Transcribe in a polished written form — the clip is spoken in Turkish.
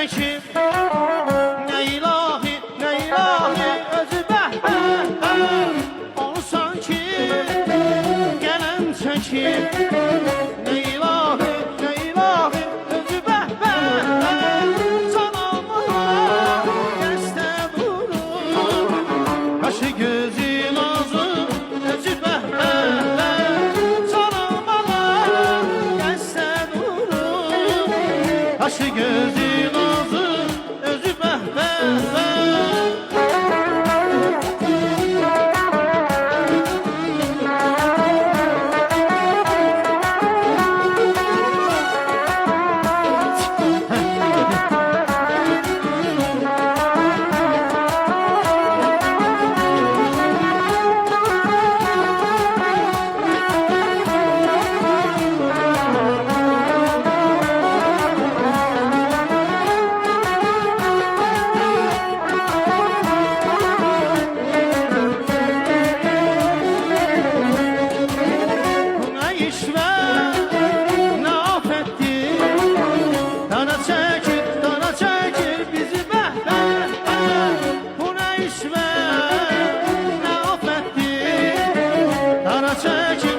çekir. Ne ilahi, ne ilahi, özü onu sanki gelen çekir. Ne ilahi, ne ilahi, özü sanamına deste durur. Kaşı gözü nazı, özü sanamına deste durur. Kaşı gözü nazı, özü çekir.